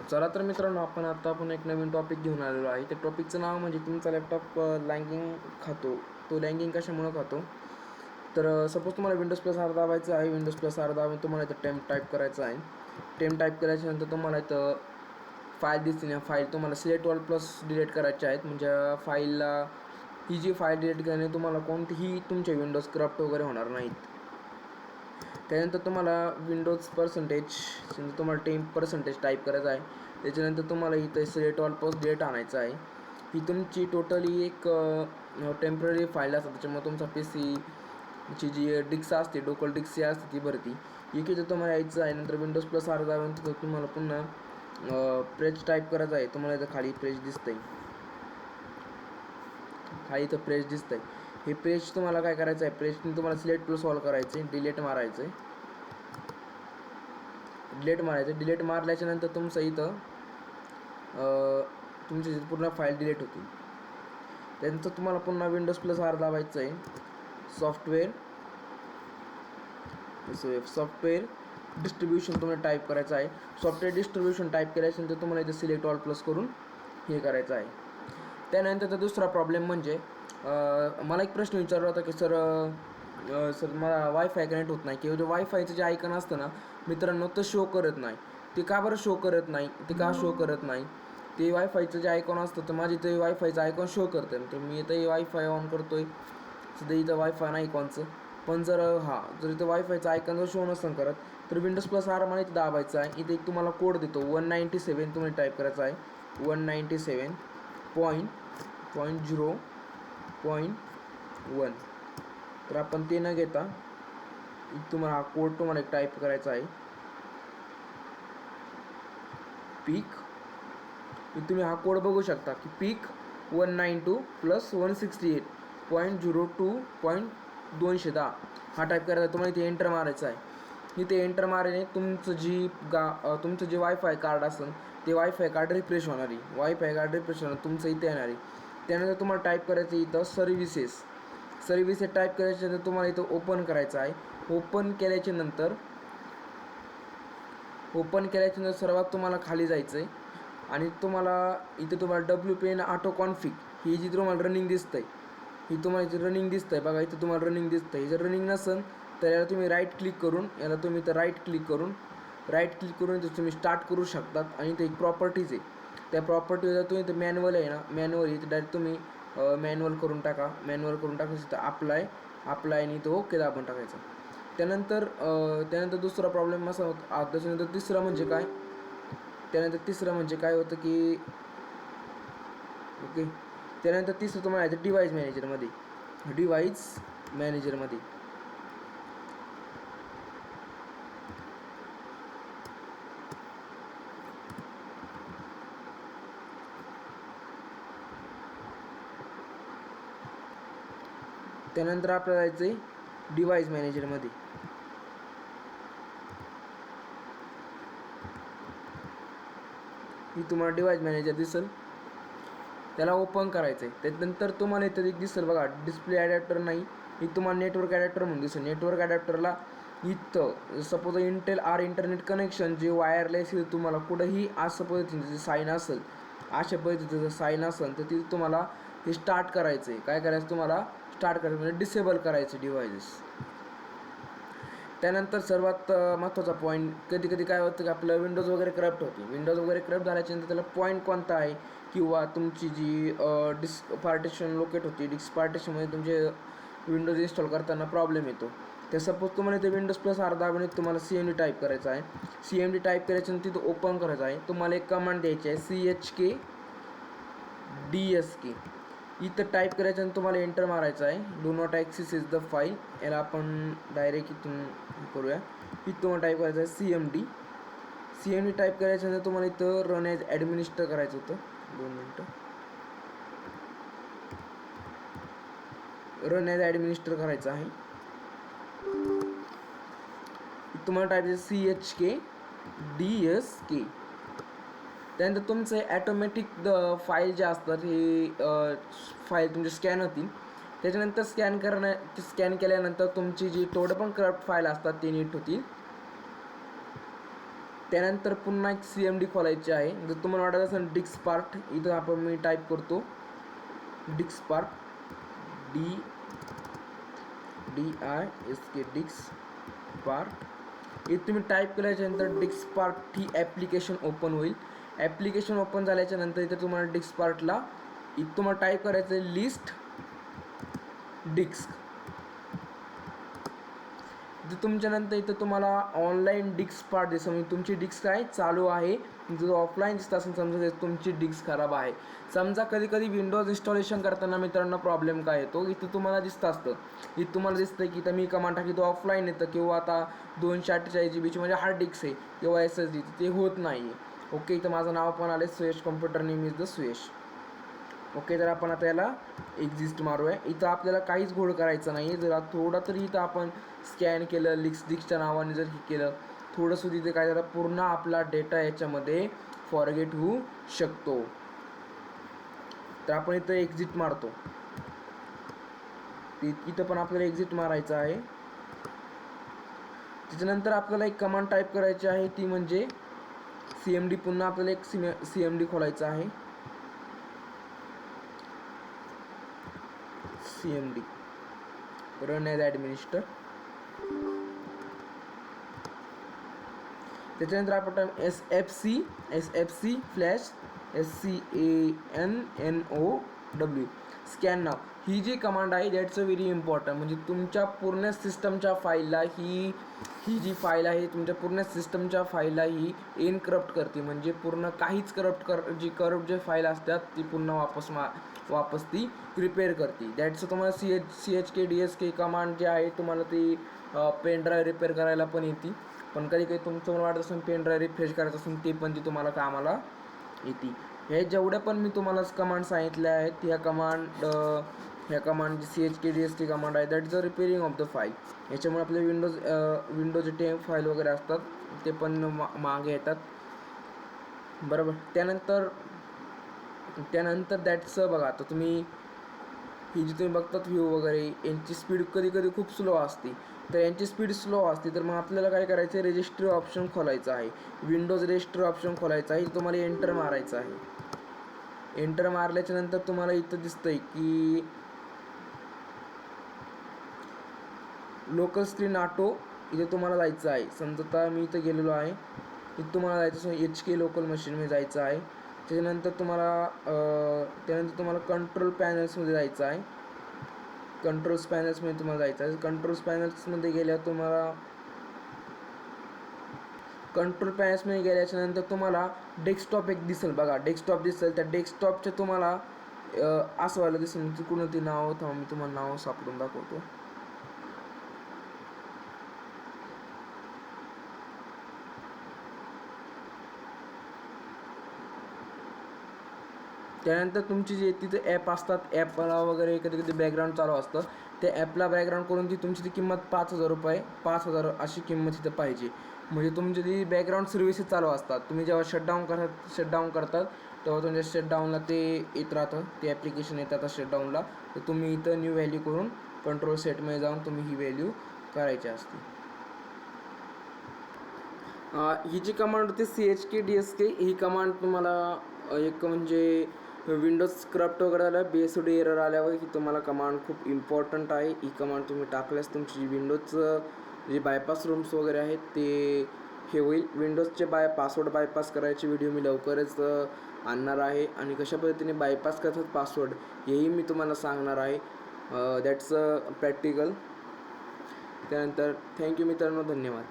चला तर मित्रांनो, आपण एक नवीन टॉपिक घेऊन आलेलो आहे. त्या टॉपिकचं नाव म्हणजे तुमचा लॅपटॉप लँगिंग खातो. तो लँगिंग कशामुळं खातो? तर सपोज तुम्हाला विंडोज प्लस आर दाबायचं आहे. विंडोज प्लस आर दाबून तुम्हाला इथं टेम्प टाईप करायचं आहे. टेम्प टाईप केल्याच्यानंतर तुम्हाला इथं फाईल दिसते ना, फाईल तुम्हाला सिलेक्ट ऑल प्लस डिलीट करायची आहेत. म्हणजे फाईलला ही जी फाईल डिलीट केल्याने तुम्हाला कोणतीही तुमच्या विंडोज करप्ट वगैरे होणार नाहीत. त्यानंतर तुम्हाला विंडोज पर्सेंटेज तुम्हाला 10% टाईप करायचं आहे. त्याच्यानंतर तुम्हाला इथं सिलेक्ट ऑल प्लस डिलीट आणायचं आहे. ही तुमची टोटली एक टेम्पररी फाईल असतात. त्याच्यामुळे तुमचा PC ची जी डिस्क असते, लोकल डिस्क असते ती भरती एक इथं तुम्हाला यायचं आहे. नंतर विंडोज प्लस आर दाबून तुम्हाला पुन्हा पेज टाईप करायचं आहे. तुम्हाला इथं खाली पेज दिसतंय, खाली इथं पेज दिसतंय. हे पेज तुम्हाला काय करायचं आहे, पेजने तुम्हाला सिलेक्ट टू सॉल्व करायचं आहे. डिलीट मारायचं आहे. डिलीट मारल्याच्या नंतर तुमचं इथं तुमची पूर्ण फाईल डिलीट होती. त्यानंतर तुम्हाला पुन्हा विंडोज प्लस आर दाबायचं आहे. सॉफ्टवेअर डिस्ट्रीब्युशन तुम्हाला टाईप करायचं आहे. सॉफ्टवेअर डिस्ट्रीब्युशन टाईप केल्यानंतर तुम्हाला इथं सिलेक्ट ऑल प्लस करून हे करायचं आहे. त्यानंतर दुसरा प्रॉब्लेम म्हणजे मला एक प्रश्न विचारला होता की सर मला वायफाय कनेक्ट होत नाही, किंवा जे वायफायचं जे आयकन असतं ना मित्रांनो, ते शो करत नाही. ते का बरं शो करत नाही? ते का शो करत नाही? ते वायफायचं जे आयकॉन असतं, तर माझी ते वायफायचं आयकॉन शो करतं. तर मी इथं वायफाय ऑन करतो आहे, सध्या इथं वायफाय नाही आयकॉनचं. पण जर इथं वायफायचं आयकॉन जर शो नसेल करत, तर विंडोज प्लस आर मला इथं दाबायचं आहे. इथे एक तुम्हाला कोड देतो 197 तुम्हाला टाईप करायचा आहे. 197.0.1. तर आपण ते न घेता तुम्हाला हा कोड तुम्हाला एक टाईप करायचा आहे. पीक, तुम्ही हा कोड बघू शकता की पीक 192 + 168.02.210 हा टाईप करायचा. तुम्हाला इथे एंटर मारायचा आहे. इथे एंटर मारल्याने तुमचं जे वायफाय कार्ड असेल ते वायफाय कार्ड रिफ्रेश होणार आहे. वायफाय कार्ड रिफ्रेश होणार तुमचं इथे येणार आहे. त्यानंतर तुम्हाला टाईप करायचं इथं सर्व्हिसेस टाईप करायच्यानंतर तुम्हाला इथं ओपन करायचं आहे. ओपन केल्याच्यानंतर सर्वात तुम्हाला खाली जायचं आहे आणि इथे तुम्हाला WPN ऑटो कॉन्फिग ही जी तुम्हाला रनिंग दिसतंय, ही तुम्हाला इथे रनिंग दिसतंय बघा. इथं तुम्हाला रनिंग दिसतंय. ही जर रनिंग नसेल तर याला तुम्ही राईट क्लिक करून इथं राईट क्लिक करून इथं तुम्ही स्टार्ट करू शकतात. आणि इथे एक प्रॉपर्टीज आहे, त्या प्रॉपर्टीवर तुम्ही इथं मॅन्युअल आहे ना, मॅन्युअल इथं डायरेक्ट तुम्ही मॅन्युअल करून टाकायचं. इथं अप्लाय आणि इथं ओके दाबून टाकायचं. त्यानंतर दुसरा प्रॉब्लेम असा होता. त्याच्यानंतर तिसरं म्हणजे काय होतं की ओके, त्यानंतर तिसरं तुम्हाला यायचं डिव्हाइस मॅनेजरमध्ये. त्यानंतर आपल्याला जायचं आहे डिव्हाइस मॅनेजरमध्ये. ही तुम्हाला डिव्हाइस मॅनेजर दिसेल, त्याला ओपन करायचं आहे. त्यानंतर तुम्हाला इथं एक दिसेल बघा, डिस्प्ले अडॅप्टर नाही, एक तुम्हाला नेटवर्क अडॅप्टर म्हणून दिसेल. नेटवर्क अडॅप्टरला इथं सपोज इंटरनेट कनेक्शन जे वायरलेस तुम्हाला कुठंही अशा पद्धतीचं साईन असेल, तर तिथे तुम्हाला हे स्टार्ट करायचं आहे. काय करायचं तुम्हाला स्टार्ट करायचं म्हणजे डिसेबल करायचं डिव्हाइसेस. त्यानंतर सर्वात महत्त्वाचा पॉईंट, कधी काय होतं की आपलं विंडोज वगैरे करप्ट होते. विंडोज वगैरे करप्ट झाल्याच्यानंतर त्याला पॉईंट कोणता आहे, किंवा तुमची जी डिस्क पार्टिशन लोकेट होती, डिस्क पार्टिशनमध्ये तुमचे विंडोज इन्स्टॉल करताना प्रॉब्लेम येतो. तर सपोज तुम्हाला इथे विंडोज प्लस आर दाबून तुम्हाला CMD टाईप करायचा आहे. CMD टाईप करायच्यानंतर तिथं ओपन करायचं आहे. तुम्हाला एक कमांड द्यायची आहे CHKDSK. इथं टाईप करायच्यानंतर तुम्हाला एंटर मारायचं आहे. Do not access is the file. याला आपण डायरेक्ट इथून करूया. इथं तुम्हाला टाईप करायचं आहे CMD टाईप करायच्यानंतर तुम्हाला इथं रन ॲज ॲडमिनिस्टर करायचं होतं. 2 मिनटं. रन ॲज ॲडमिनिस्टर करायचं आहे. तुम्हाला टाईप CHKDSK. त्यानंतर तुमचे ॲटोमॅटिक फाईल जे असतात हे फाईल तुमचे स्कॅन होतील. त्याच्यानंतर स्कॅन केल्यानंतर तुमची जी पण करप्ट फाईल असतात ते नीट होतील. त्यानंतर पुन्हा एक CMD खोलायची आहे. जर तुम्हाला वाटत असेल डिस्कस्पार्क, इथं मी टाईप करतो डिस्कस्पार्क, DISK डिस्कस्पार्क. इथे तुम्ही टाईप केल्याच्यानंतर डिस्कस्पार्क ही ॲप्लिकेशन ओपन होईल. ॲप्लिकेशन ओपन झाल्याच्यानंतर इथे तुम्हाला डिस्कस्पार्कला इथं तुम्हाला टाईप करायचं आहे लिस्ट डिस्क. इथं तुमच्यानंतर इथं तुम्हाला ऑनलाईन डिस्कस्पार्क दिसतं, म्हणजे तुमची डिस्क काय चालू आहे. जर ऑफलाईन दिसत असेल समजा तुमची डिस्क खराब आहे. समजा कधी कधी विंडोज इन्स्टॉलेशन करताना मित्रांनो प्रॉब्लेम काय येतो, इथं तुम्हाला दिसतं असतं, इथं तुम्हाला दिसतं की इथं मी कमांड टाकी तो ऑफलाईन येतं, किंवा आता 248 GB म्हणजे हार्ड डिस्क आहे किंवा SSD ते होत नाही. ओके, इथं माझं नाव पण आले Suyash, computer name is the Suyash. Okay, तर आपण आता याला एक्झिस्ट मारूया. इथं आपल्याला काहीच घोड करायचं नाही आहे. जर थोडं तरी इथं आपण स्कॅन केलं डिस्कच्या नावाने जर हे केलं थोडंसं, तिथे काय झालं पूर्ण आपला डेटा याच्यामध्ये फॉरगेट होऊ शकतो. तर आपण इथं एक्झिट मारतो. इथं पण आपल्याला एक्झिट मारायचं आहे. त्याच्यानंतर आपल्याला एक कमांड टाईप करायची आहे, ती म्हणजे CMD. पुन्हा आपल्याला एक CMD खोलायचं आहे. CMD run as administer. त्याच्यानंतर आपण SFC फ्लॅश SCANNOW स्कॅन नाव ही जी कमांड आहे दॅट्स अ व्हेरी इम्पॉर्टंट. म्हणजे तुमच्या पूर्ण सिस्टमच्या फाईलला ही जी फाईल आहे तुमच्या पूर्ण सिस्टमच्या फाईलला ही इनकरप्ट करते. म्हणजे पूर्ण काहीच करप्ट जे फाईल असतात ती पुन्हा वापस ती रिपेअर करते. दॅट्स तुम्हाला CHK DSK कमांड जे आहे तुम्हाला ती पेन ड्राईव्ह रिपेअर करायला पण येते. पण कधी कधी तुम्हाला वाटत असेल पेन ड्राईव्ह रिफ्रेश करायचं असेल ते पण ती तुम्हाला कामाला येते. हे जेवढ्या पण मी तुम्हाला कमांड सांगितल्या आहेत ह्या कमांड CHK DSK कमांड आहे that is a repairing of the file. याच्यामुळे आपले विंडोज 10 फाईल वगैरे असतात ते पण मागे येतात. बरोबर. त्यानंतर दॅट्स बघा, आता तुम्ही ही जी तुम्ही बघतात व्ह्यू वगैरे यांची स्पीड कधी कधी खूप स्लो असते. तर यांची स्पीड स्लो असते तर मग आपल्याला काय करायचं आहे, रजिस्ट्री ऑप्शन खोलायचं आहे. विंडोज रजिस्ट्री ऑप्शन खोलायचं आहे. तुम्हाला एंटर मारायचं आहे. एंटर मारल्याच्या नंतर तुम्हाला इथं दिसतंय की लोकल स्क्रीन ऑटो, इथे तुम्हाला जायचं आहे. समजा आता मी इथं गेलेलो आहे, इथं तुम्हाला जायचं HK लोकल मशीनमध्ये जायचं आहे. त्यानंतर तुम्हाला कंट्रोल पॅनल्समध्ये जायचं आहे. कंट्रोल्स पॅनल्समध्ये तुम्हाला जायचं आहे. कंट्रोल्स पॅनल्समध्ये गेल्याच्यानंतर तुम्हाला डेस्कटॉप एक दिसेल बघा, डेस्कटॉप दिसेल. त्या डेस्कटॉपच्या तुम्हाला असं व्हायला दिसेल तिकडून ते नाव मी तुम्हाला नाव सापडून दाखवतो. त्यानंतर तुमची जे तिथे ॲप असतात, ॲपला वगैरे कधी कधी बॅकग्राऊंड चालू असतं, त्या ॲपला बॅकग्राऊंड करून ती तुमची ती किंमत 5,000 रुपये, 5,000 अशी किंमत तिथं पाहिजे. म्हणजे तुमची ती बॅकग्राऊंड सर्व्हिसेस चालू असतात. तुम्ही जेव्हा शटडाऊन करतात तेव्हा तुमच्या शटडाऊनला ते येत राहतं, ते ॲप्लिकेशन येतात शटडाऊनला. तर तुम्ही इथं न्यू व्हॅल्यू करून कंट्रोल सेटमध्ये जाऊन तुम्ही ही व्हॅल्यू करायची असते. ही जी कमांड होती CHK DSK ही कमांड तुम्हाला एक म्हणजे विंडोज स्क्रप्ट वगैरे आल्या BSOD एरर आल्यावर ही तुम्हाला कमांड खूप इम्पॉर्टंट आहे. ही कमांड तुम्ही टाकल्यास तुमची जी विंडोजचं जे बायपास रूम्स वगैरे आहेत ते हे होईल. विंडोजचे पासवर्ड बायपास करायचे व्हिडिओ मी लवकरच आणणार आहे आणि कशा पद्धतीने बायपास करतात पासवर्ड हेही मी तुम्हाला सांगणार आहे. That's practical. त्यानंतर थँक्यू मित्रांनो, धन्यवाद.